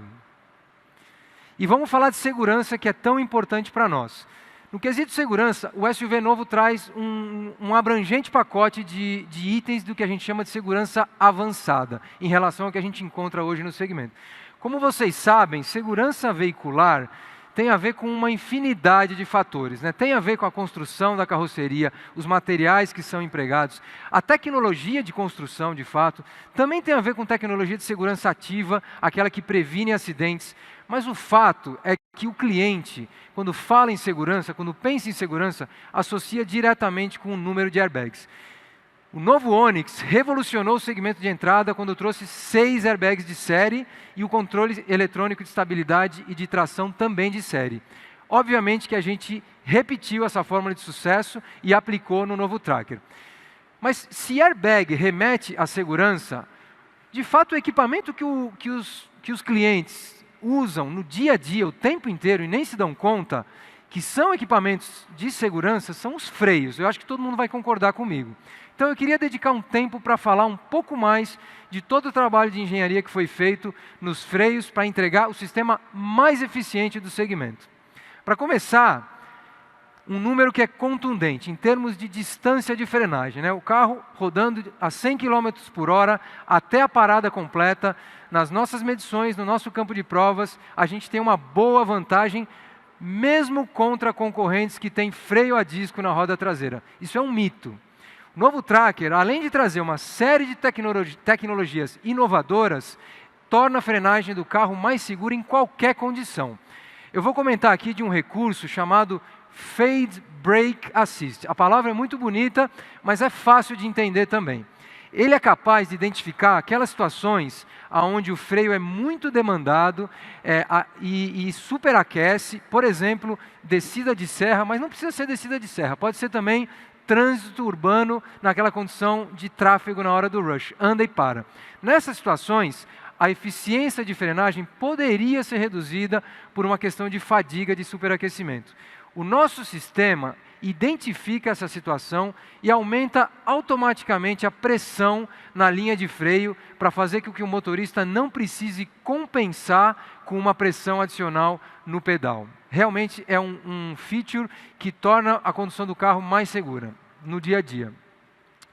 [SPEAKER 5] E vamos falar de segurança, que é tão importante para nós. No quesito segurança, o SUV novo traz um abrangente pacote de itens do que a gente chama de segurança avançada, em relação ao que a gente encontra hoje no segmento. Como vocês sabem, segurança veicular tem a ver com uma infinidade de fatores, né? Tem a ver com a construção da carroceria, os materiais que são empregados, a tecnologia de construção, de fato, também tem a ver com tecnologia de segurança ativa, aquela que previne acidentes. Mas o fato é que o cliente, quando fala em segurança, quando pensa em segurança, associa diretamente com o número de airbags. O novo Onix revolucionou o segmento de entrada quando trouxe 6 airbags de série e o controle eletrônico de estabilidade e de tração também de série. Obviamente que a gente repetiu essa fórmula de sucesso e aplicou no novo Tracker. Mas se airbag remete à segurança, de fato o equipamento que os clientes usam no dia a dia, o tempo inteiro, e nem se dão conta, que são equipamentos de segurança, são os freios. Eu acho que todo mundo vai concordar comigo. Então eu queria dedicar um tempo para falar um pouco mais de todo o trabalho de engenharia que foi feito nos freios para entregar o sistema mais eficiente do segmento. Para começar, um número que é contundente em termos de distância de frenagem, né? O carro rodando a 100 km por hora até a parada completa. Nas nossas medições, no nosso campo de provas, a gente tem uma boa vantagem, mesmo contra concorrentes que têm freio a disco na roda traseira. Isso é um mito. O novo Tracker, além de trazer uma série de tecnologias inovadoras, torna a frenagem do carro mais segura em qualquer condição. Eu vou comentar aqui de um recurso chamado Fade Brake Assist. A palavra é muito bonita, mas é fácil de entender também. Ele é capaz de identificar aquelas situações onde o freio é muito demandado e superaquece, por exemplo, descida de serra, mas não precisa ser descida de serra, pode ser também trânsito urbano naquela condição de tráfego na hora do rush, anda e para. Nessas situações, a eficiência de frenagem poderia ser reduzida por uma questão de fadiga de superaquecimento. O nosso sistema identifica essa situação e aumenta automaticamente a pressão na linha de freio para fazer com que o motorista não precise compensar com uma pressão adicional no pedal. Realmente é um feature que torna a condução do carro mais segura no dia a dia.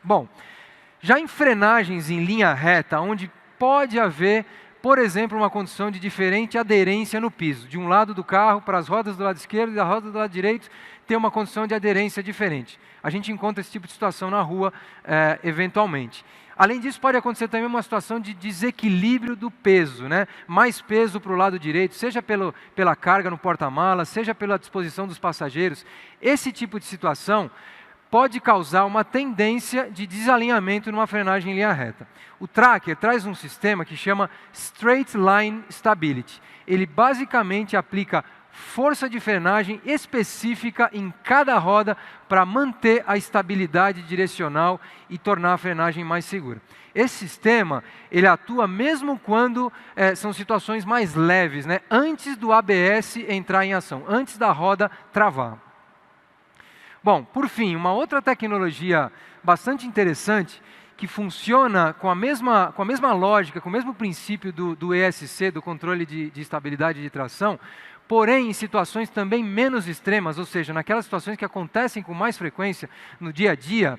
[SPEAKER 5] Bom, já em frenagens em linha reta, onde pode haver, por exemplo, uma condição de diferente aderência no piso. De um lado do carro para as rodas do lado esquerdo e da roda do lado direito tem uma condição de aderência diferente. A gente encontra esse tipo de situação na rua eventualmente. Além disso, pode acontecer também uma situação de desequilíbrio do peso, né? Mais peso para o lado direito, seja pela carga no porta-malas, seja pela disposição dos passageiros. Esse tipo de situação pode causar uma tendência de desalinhamento numa frenagem em linha reta. O Tracker traz um sistema que chama Straight Line Stability. Ele basicamente aplica força de frenagem específica em cada roda para manter a estabilidade direcional e tornar a frenagem mais segura. Esse sistema, ele atua mesmo quando são situações mais leves, né? Antes do ABS entrar em ação, antes da roda travar. Bom, por fim, uma outra tecnologia bastante interessante que funciona com a mesma lógica, com o mesmo princípio do ESC, do controle de estabilidade de tração, porém em situações também menos extremas, ou seja, naquelas situações que acontecem com mais frequência no dia a dia,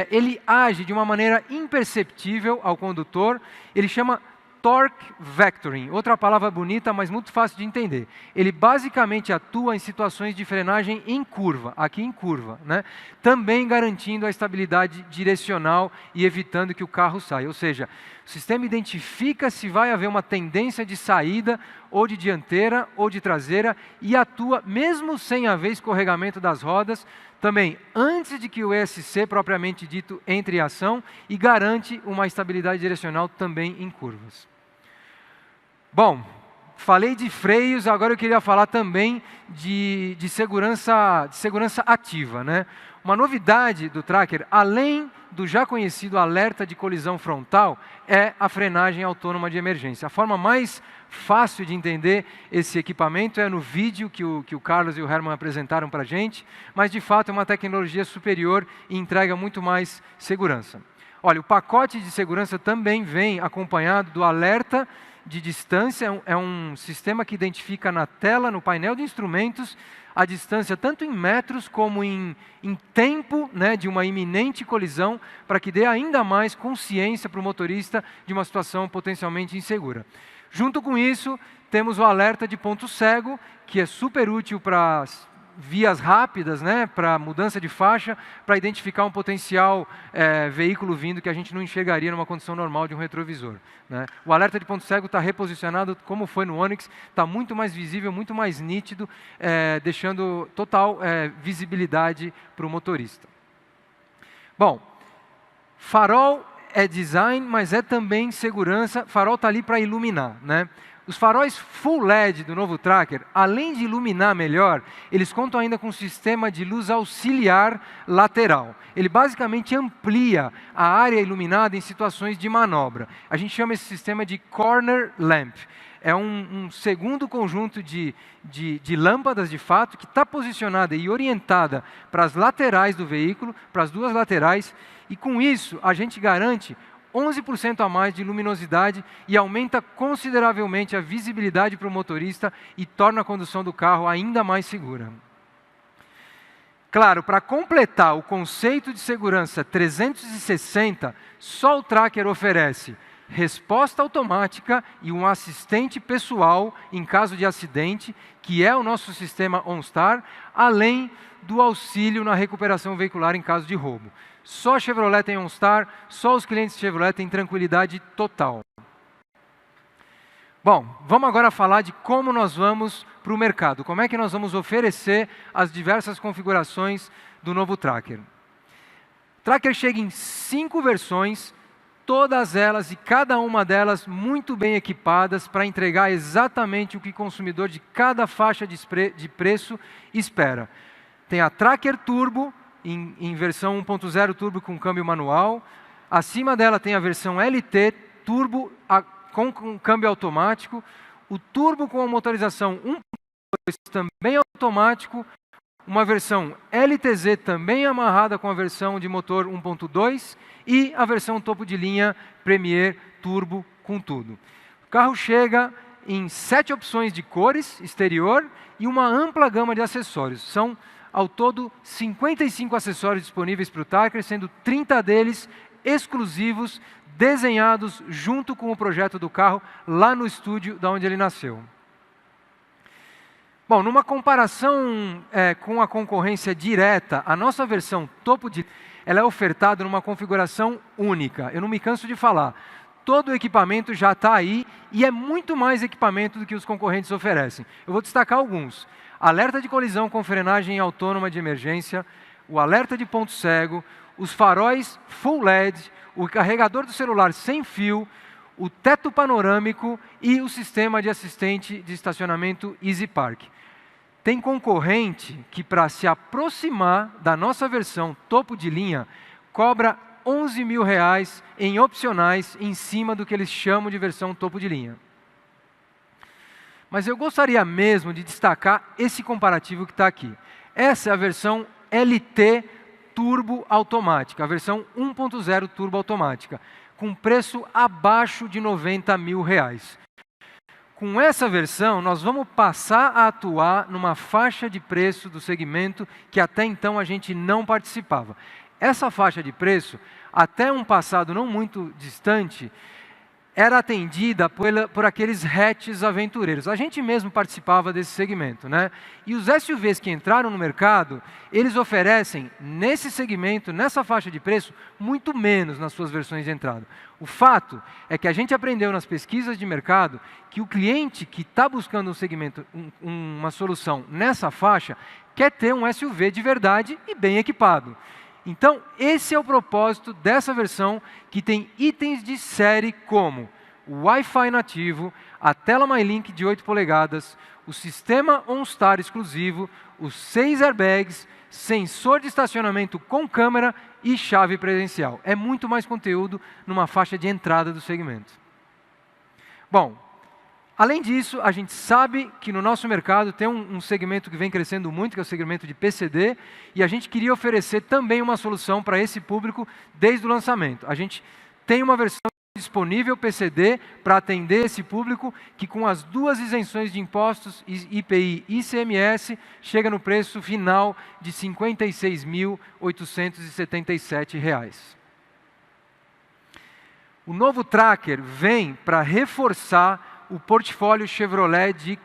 [SPEAKER 5] ele age de uma maneira imperceptível ao condutor, ele chama Torque Vectoring, outra palavra bonita, mas muito fácil de entender. Ele basicamente atua em situações de frenagem em curva, aqui em curva, né? Também garantindo a estabilidade direcional e evitando que o carro saia. Ou seja, o sistema identifica se vai haver uma tendência de saída ou de dianteira ou de traseira e atua, mesmo sem haver escorregamento das rodas, também antes de que o ESC propriamente dito entre em ação e garante uma estabilidade direcional também em curvas. Bom, falei de freios, agora eu queria falar também de segurança ativa, né? Uma novidade do Tracker, além do já conhecido alerta de colisão frontal, é a frenagem autônoma de emergência. A forma mais fácil de entender esse equipamento é no vídeo que o Carlos e o Herman apresentaram para a gente, mas de fato é uma tecnologia superior e entrega muito mais segurança. Olha, o pacote de segurança também vem acompanhado do alerta de distância, é um sistema que identifica na tela, no painel de instrumentos, a distância tanto em metros como em tempo, né, de uma iminente colisão, para que dê ainda mais consciência para o motorista de uma situação potencialmente insegura. Junto com isso, temos o alerta de ponto cego, que é super útil para vias rápidas, né, para mudança de faixa, para identificar um potencial veículo vindo que a gente não enxergaria numa condição normal de um retrovisor, né. O alerta de ponto cego está reposicionado, como foi no Onix, está muito mais visível, muito mais nítido, deixando total visibilidade para o motorista. Bom, farol é design, mas é também segurança. Farol está ali para iluminar, né? Os faróis Full LED do novo Tracker, além de iluminar melhor, eles contam ainda com um sistema de luz auxiliar lateral. Ele basicamente amplia a área iluminada em situações de manobra. A gente chama esse sistema de Corner Lamp. É um segundo conjunto de lâmpadas, de fato, que está posicionada e orientada para as laterais do veículo, para as duas laterais, e com isso a gente garante 11% a mais de luminosidade e aumenta consideravelmente a visibilidade para o motorista e torna a condução do carro ainda mais segura. Claro, para completar o conceito de segurança 360, só o Tracker oferece resposta automática e um assistente pessoal em caso de acidente, que é o nosso sistema OnStar, além do auxílio na recuperação veicular em caso de roubo. Só a Chevrolet tem OnStar, só os clientes Chevrolet têm tranquilidade total. Bom, vamos agora falar de como nós vamos para o mercado. Como é que nós vamos oferecer as diversas configurações do novo Tracker. O Tracker chega em 5 versões, todas elas e cada uma delas muito bem equipadas para entregar exatamente o que o consumidor de cada faixa de preço espera. Tem a Tracker Turbo, em versão 1.0 turbo com câmbio manual. Acima dela tem a versão LT turbo com câmbio automático. O turbo com a motorização 1.2 também automático. uma versão LTZ também amarrada com a versão de motor 1.2 e a versão topo de linha Premier Turbo com tudo. O carro chega em 7 opções de cores exterior e uma ampla gama de acessórios. São, ao todo, 55 acessórios disponíveis para o Tracker, sendo 30 deles exclusivos, desenhados junto com o projeto do carro, lá no estúdio da onde ele nasceu. Bom, numa comparação com a concorrência direta, a nossa versão topo de ela é ofertada numa configuração única. Eu não me canso de falar. Todo o equipamento já está aí e é muito mais equipamento do que os concorrentes oferecem. Eu vou destacar alguns. Alerta de colisão com frenagem autônoma de emergência, o alerta de ponto cego, os faróis Full LED, o carregador do celular sem fio, o teto panorâmico e o sistema de assistente de estacionamento Easy Park. Tem concorrente que, para se aproximar da nossa versão topo de linha, cobra R$11 mil em opcionais em cima do que eles chamam de versão topo de linha. Mas eu gostaria mesmo de destacar esse comparativo que está aqui. Essa é a versão LT Turbo Automática, a versão 1.0 Turbo Automática, com preço abaixo de R$90 mil. Com essa versão, nós vamos passar a atuar numa faixa de preço do segmento que até então a gente não participava. Essa faixa de preço, até um passado não muito distante, era atendida por aqueles hatches aventureiros. A gente mesmo participava desse segmento, né? E os SUVs que entraram no mercado, eles oferecem, nesse segmento, nessa faixa de preço, muito menos nas suas versões de entrada. O fato é que a gente aprendeu nas pesquisas de mercado que o cliente que está buscando um segmento, uma solução nessa faixa, quer ter um SUV de verdade e bem equipado. Então, esse é o propósito dessa versão, que tem itens de série como o Wi-Fi nativo, a tela MyLink de 8 polegadas, o sistema OnStar exclusivo, os 6 airbags, sensor de estacionamento com câmera e chave presencial. É muito mais conteúdo numa faixa de entrada do segmento. Bom, além disso, a gente sabe que no nosso mercado tem um segmento que vem crescendo muito, que é o segmento de PCD, e a gente queria oferecer também uma solução para esse público desde o lançamento. A gente tem uma versão disponível PCD para atender esse público, que com as 2 isenções de impostos, IPI e ICMS, chega no preço final de R$ 56.877. O novo Tracker vem para reforçar o portfólio Chevrolet de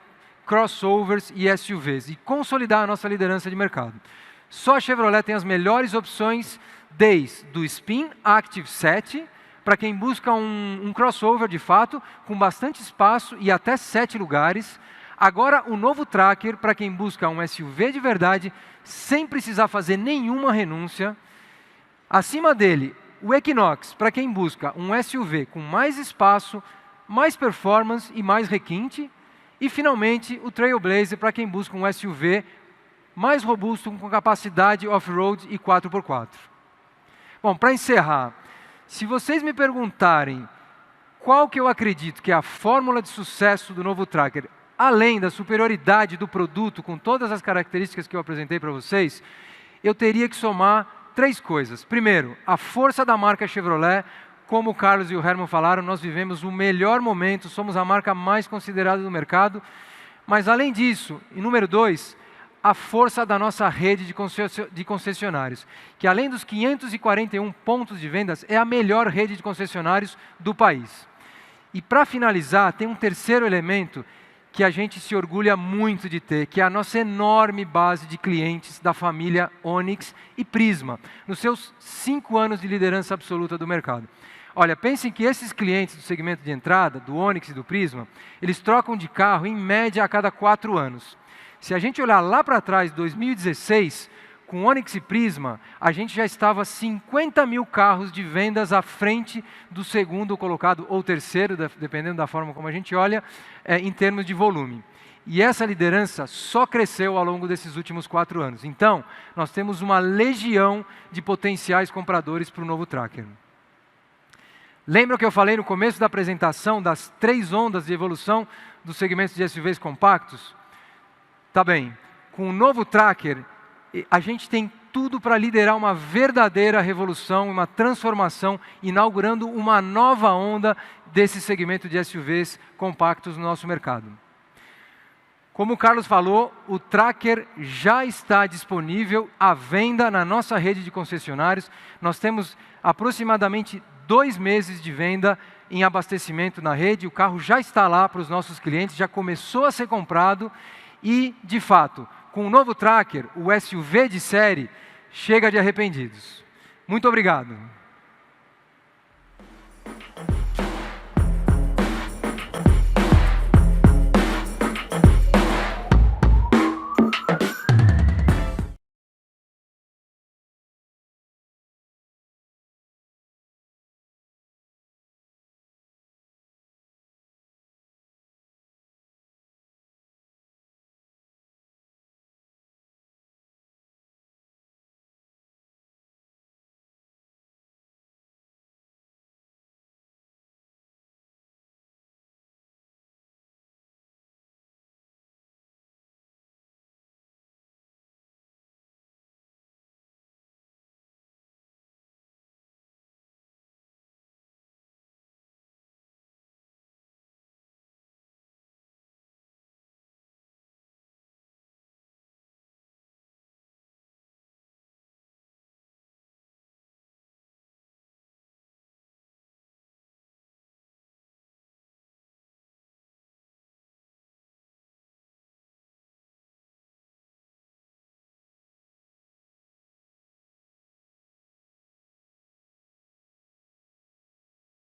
[SPEAKER 5] crossovers e SUVs e consolidar a nossa liderança de mercado. Só a Chevrolet tem as melhores opções, desde o Spin Active 7, para quem busca um crossover de fato, com bastante espaço e até 7 lugares. Agora, o novo Tracker, para quem busca um SUV de verdade, sem precisar fazer nenhuma renúncia. Acima dele, o Equinox, para quem busca um SUV com mais espaço, mais performance e mais requinte. E, finalmente, o Trailblazer, para quem busca um SUV mais robusto, com capacidade off-road e 4x4. Bom, para encerrar, se vocês me perguntarem qual que eu acredito que é a fórmula de sucesso do novo Tracker, além da superioridade do produto, com todas as características que eu apresentei para vocês, eu teria que somar 3 coisas. Primeiro, a força da marca Chevrolet. Como o Carlos e o Herman falaram, nós vivemos o melhor momento, somos a marca mais considerada do mercado. Mas, além disso, e número 2, a força da nossa rede de concessionários, que além dos 541 pontos de vendas, é a melhor rede de concessionários do país. E, para finalizar, tem um terceiro elemento que a gente se orgulha muito de ter, que é a nossa enorme base de clientes da família Onix e Prisma, nos seus 5 anos de liderança absoluta do mercado. Olha, pensem que esses clientes do segmento de entrada, do Onix e do Prisma, eles trocam de carro em média a cada 4 anos. Se a gente olhar lá para trás, 2016, com Onix e Prisma, a gente já estava 50 mil carros de vendas à frente do segundo colocado, ou terceiro, dependendo da forma como a gente olha, em termos de volume. E essa liderança só cresceu ao longo desses últimos 4 anos. Então, nós temos uma legião de potenciais compradores para o novo Tracker. Lembram que eu falei no começo da apresentação das 3 ondas de evolução dos segmentos de SUVs compactos? Tá bem, com o novo Tracker, a gente tem tudo para liderar uma verdadeira revolução, uma transformação, inaugurando uma nova onda desse segmento de SUVs compactos no nosso mercado. Como o Carlos falou, o Tracker já está disponível à venda na nossa rede de concessionários. Nós temos aproximadamente 2 meses de venda em abastecimento na rede. O carro já está lá para os nossos clientes, já começou a ser comprado e, de fato, com o novo Tracker, o SUV de série, chega de arrependidos. Muito obrigado.